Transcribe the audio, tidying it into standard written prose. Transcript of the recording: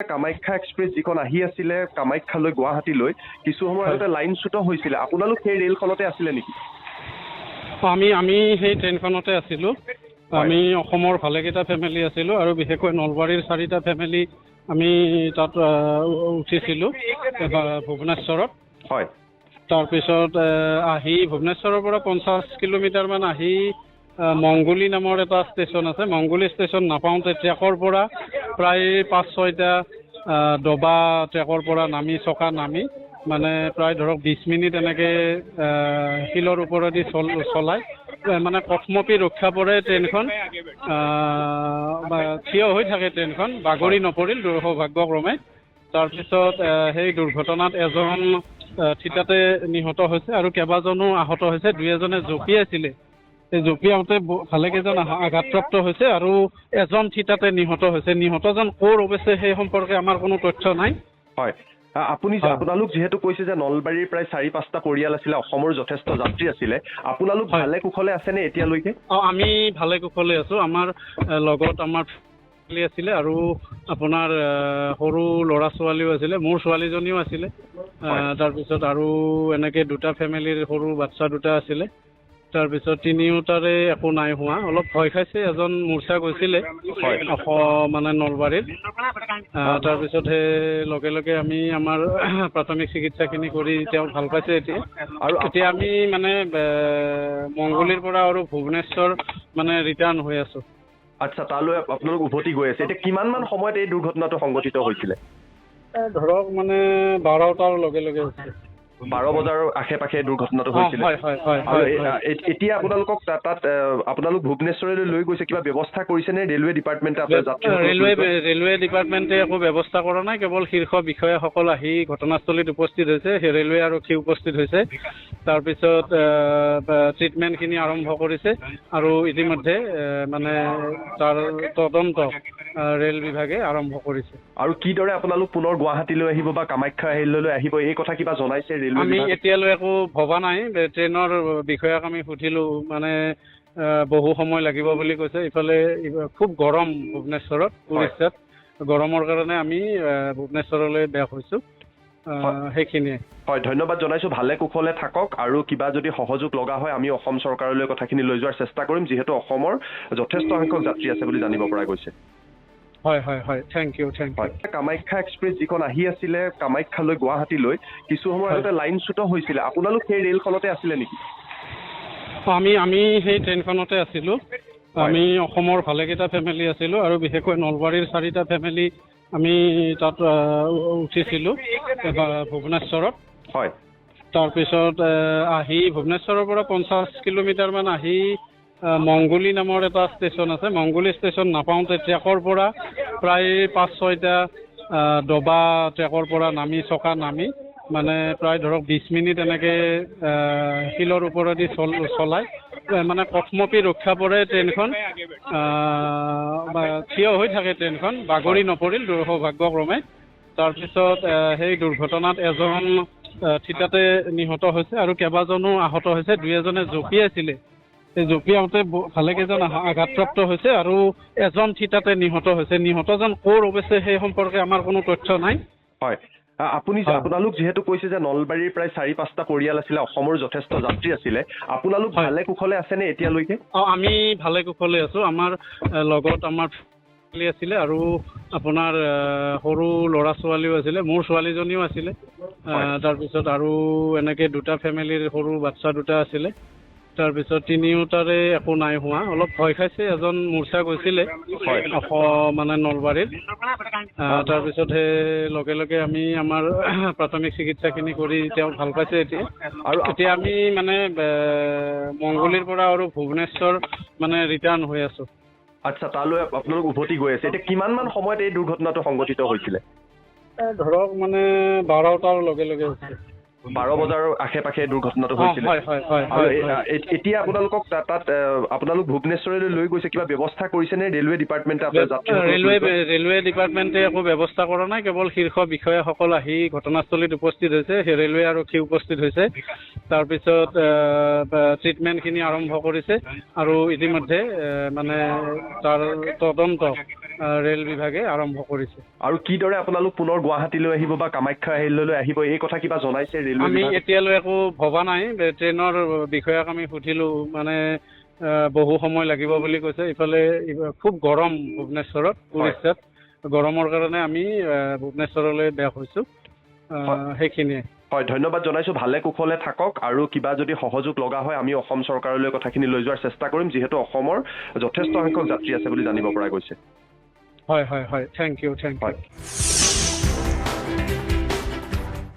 Kamakhya express যিখন আহি আছিলে কামাখ্যালৈ গুৱাহাটীলৈ কিছু সময় আগতে লাইনচ্যুত হৈছিলে আপোনালোক সেই ৰেলখনতে আছিলে নেকি? আমি সেই ট্ৰেইনখনতে আছিলোঁ। আমি অসমৰ ভালেকেইটা ফেমিলি আছিলোঁ আৰু বিশেষকৈ নলবাৰীৰ 4টা ফেমিলি আমি তাত উঠিছিলোঁ ভুৱনেশ্বৰত। হয়। তাৰপিছত আহি ভুৱনেশ্বৰৰ পৰা 50 কিলোমিটাৰমান আহি মংগলী নামৰ এটা ষ্টেচন আছে। মংগলী ষ্টেচন নাপাওঁতে ট্ৰেকৰ পৰা প্ৰায় 5-6টা ডবা ট্ৰেকৰ পৰা নামি চকা নামি মানে প্ৰায় ধৰক 20 মিনিট এনেকৈ শিলৰ ওপৰেদি চলাই মানে কথমপি ৰক্ষা পৰে ট্ৰেইনখন, থিয় হৈ থাকে ট্ৰেইনখন, বাগৰি নপৰিল সৌভাগ্যক্ৰমে। তাৰপিছত সেই দুৰ্ঘটনাত এজন থিতাতে নিহত হৈছে আৰু কেইবাজনো আহত হৈছে। 2এজনে জঁপিয়াইছিলে, এই জঁপিয়াওঁতে ভালেকেইজন আঘাতপ্ৰাপ্ত হৈছে আৰু এজন থিতাতে নিহত হৈছে। নিহতজন ক'ৰ অৱশ্যে সেই সম্পৰ্কে আমাৰ কোনো তথ্য নাই। হয়, আপোনালোক যিহেতু কৈছে যে নলবাৰীৰ প্ৰায় 4-5টা পৰিয়াল আছিলে, অসমৰ যথেষ্ট যাত্ৰী আছিলে, আপোনালোক ভালে কুশলে আছেনে এতিয়ালৈকে? আমি ভালে কুশলে আছোঁ। আমাৰ লগত আমাৰ ফেমিলি আছিলে আৰু আপোনাৰ সৰু ল'ৰা ছোৱালীও আছিলে, মোৰ ছোৱালীজনীও আছিলে। তাৰপিছত আৰু এনেকৈ 2টা ফেমিলিৰ সৰু বাচ্ছা 2টা আছিলে। তাৰপিছত তিনিওটাৰে একো নাই হোৱা, অলপ ভয় খাইছে, এজন মূৰ্ছা গৈছিলে মানে নলবাৰীত। তাৰপিছত সেই লগে লগে আমি আমাৰ প্ৰাথমিক চিকিৎসাখিনি কৰি তেওঁ ভাল পাইছে এতিয়া। আৰু এতিয়া আমি মানে মংগলীৰ পৰা আৰু ভুৱনেশ্বৰ মানে ৰিটাৰ্ণ হৈ আছোঁ। আচ্ছা, তালৈ আপোনালোক উভতি গৈ আছে। এতিয়া কিমানমান সময়ত এই দুৰ্ঘটনাটো সংঘটিত হৈছিলে? ধৰক মানে 12টাৰ লগে লগে হৈছে। 12 বজাৰ আশে পাশে দুৰ্ঘটনাটো হৈছিলে। আৰু এতিয়া আপোনালোকক তাত আপোনালোক ভুৱনেশ্বৰলৈ লৈ গৈছে, কিবা ব্যৱস্থা কৰিছে নে ৰেলৱে ডিপাৰ্টমেণ্টে? ৰেলৱে ডিপাৰ্টমেণ্টে একো ব্যৱস্থা কৰা নাই, কেৱল শীৰ্ষ বিষয়াসকল আহি ঘটনাস্থলীত উপস্থিত হৈছে, ৰেলৱে আৰক্ষী উপস্থিত হৈছে। তাৰপিছত ট্ৰিটমেণ্টখিনি আৰম্ভ কৰিছে আৰু ইতিমধ্যে মানে তাৰ তদন্ত ৰেল বিভাগে আৰম্ভ কৰিছে। আৰু কিদৰে আপোনালোক পুনৰ গুৱাহাটীলৈ আহিব বা কামাখ্যা আহিললৈ আহিব, এই কথা কিবা জনাইছে ৰেলৱে? আমি এতিয়ালৈ একো ভবা নাই। ট্ৰেইনৰ বিষয়াক আমি সুধিলোঁ, মানে বহু সময় লাগিব বুলি কৈছে। ইফালে খুব গৰম ভুৱনেশ্বৰত, উৰিষ্যাত গৰমৰ কাৰণে আমি ভুৱনেশ্বৰলৈ বেক হৈছোঁ। সেইখিনিয়ে। হয়, ধন্যবাদ জনাইছোঁ। ভালে কুশলে থাকক আৰু কিবা যদি সহযোগ লগা হয় আমি অসম চৰকাৰলৈ কথাখিনি লৈ যোৱাৰ চেষ্টা কৰিম, যিহেতু অসমৰ যথেষ্ট সংখ্যক যাত্ৰী আছে বুলি জানিব পৰা গৈছে। হয় হয় হয়, থেংক ইউ। কামাখ্যা এক্সপ্ৰেছ যিখন আহি আছিলে কামাখ্যালৈ গুৱাহাটীলৈ কিছু সময় আগতে লাইনচ্যুত হৈছিলে, আপোনালোক সেই ৰেলখনতে আছিলে নেকি? আমি সেই ট্ৰেইনখনতে আছিলোঁ। আমি অসমৰ ভালেকেইটা ফেমিলি আছিলোঁ আৰু বিশেষকৈ নলবাৰীৰ 4টা ফেমিলি আমি তাত উঠিছিলোঁ ভুৱনেশ্বৰত। হয়। তাৰপিছত আহি ভুৱনেশ্বৰৰ পৰা 50 কিলোমিটাৰমান আহি মংগলী নামৰ এটা ষ্টেচন আছে। মংগলী ষ্টেচন নাপাওঁতে ট্ৰেকৰ পৰা প্ৰায় 5-6টা ডবা ট্ৰেকৰ পৰা নামি চকা নামি মানে প্ৰায় ধৰক 20 মিনিট এনেকৈ শিলৰ ওপৰেদি চলাই মানে কথমপি ৰক্ষা পৰে ট্ৰেইনখন, থিয় হৈ থাকে ট্ৰেইনখন, বাগৰি নপৰিল সৌভাগ্যক্ৰমে। তাৰপিছত সেই দুৰ্ঘটনাত এজন থিতাতে নিহত হৈছে আৰু কেইবাজনো আহত হৈছে। 2এজনে জঁপিয়াইছিলে, এই জঁপিয়াওঁতে ভালেকেইজন আঘাতপ্ৰাপ্ত হৈছে আৰু এজন থিতাতে নিহত হৈছে। নিহতজন ক'ৰ অৱশ্যে সেই সম্পৰ্কে আমাৰ কোনো তথ্য নাই। হয়, আপোনালোক যিহেতু কৈছে যে নলবাৰীৰ প্ৰায় 4-5টা পৰিয়াল আছিলে, অসমৰ যথেষ্ট যাত্ৰী আছিলে, আপোনালোক ভালে কুশলে আছেনে এতিয়ালৈকে? আমি ভালে কুশলে আছোঁ। আমাৰ লগত আমাৰ ফেমিলি আছিলে আৰু আপোনাৰ সৰু ল'ৰা ছোৱালীও আছিলে, মোৰ ছোৱালীজনীও আছিলে। তাৰপিছত আৰু এনেকৈ 2টা ফেমিলিৰ সৰু বাচ্ছা 2টা আছিলে। তাৰপিছত তিনিওটাৰে একো নাই হোৱা, অলপ ভয় খাইছে, এজন মূৰ্ছা গৈছিলে মানে নলবাৰীত। তাৰপিছত সেই লগে লগে আমি আমাৰ প্ৰাথমিক চিকিৎসাখিনি কৰি তেওঁ ভাল পাইছে এতিয়া। আৰু এতিয়া আমি মানে মংগলীৰ পৰা আৰু ভুৱনেশ্বৰ মানে ৰিটাৰ্ণ হৈ আছোঁ। আচ্ছা, তালৈ আপোনালোক উভতি গৈ আছে। এতিয়া কিমানমান সময়ত এই দুৰ্ঘটনাটো সংঘটিত হৈছিলে? ধৰক মানে 12টাৰ লগে লগে হৈছে। 12 বজাৰ আশে পাশে দুৰ্ঘটনাটো হৈছিলে হয় হয় হয় আৰু হয় হয় এতিয়া আপোনালোকক তাত আপোনালোক ভুৱনেশ্বৰলৈ লৈ গৈছে কিবা ব্যৱস্থা কৰিছেনে ৰেলৱে ডিপাৰ্টমেণ্টে আপোনাৰ যাত্ৰীসকলক ৰেলৱে ডিপাৰ্টমেণ্টে একো ব্যৱস্থা কৰা নাই কেৱল শীৰ্ষ বিষয়াসকল আহি ঘটনাস্থলীত উপস্থিত হৈছে সেই ৰেলৱে আৰক্ষী উপস্থিত হৈছে তাৰপিছত ট্ৰিটমেণ্টখিনি আৰম্ভ কৰিছে আৰু ইতিমধ্যে মানে তাৰ তদন্ত ৰেল বিভাগে আৰম্ভ কৰিছে আৰু কিদৰে আপোনালোক পুনৰ গুৱাহাটীলৈ আহিব বা কামাখ্যা আহিললৈ আহিব এই কথা কিবা জনাইছে ৰেলৱে আমি এতিয়ালৈ একো ভবা নাই ট্ৰেইনৰ বিষয়াক আমি সুধিলোঁ মানে বহু সময় লাগিব বুলি কৈছে ইফালে খুব গৰম ভুৱনেশ্বৰত উৰিষ্যাত গৰমৰ কাৰণে আমি ভুৱনেশ্বৰলৈ বেক হৈছোঁ সেইখিনিয়ে হয় ধন্যবাদ জনাইছোঁ ভালে কুশলে থাকক আৰু কিবা যদি সহযোগ লগা হয় আমি অসম চৰকাৰলৈ কথাখিনি লৈ যোৱাৰ চেষ্টা কৰিম যিহেতু অসমৰ যথেষ্ট সংখ্যক যাত্ৰী আছে বুলি জানিব পৰা গৈছে হয় হয় হয় থেংক ইউ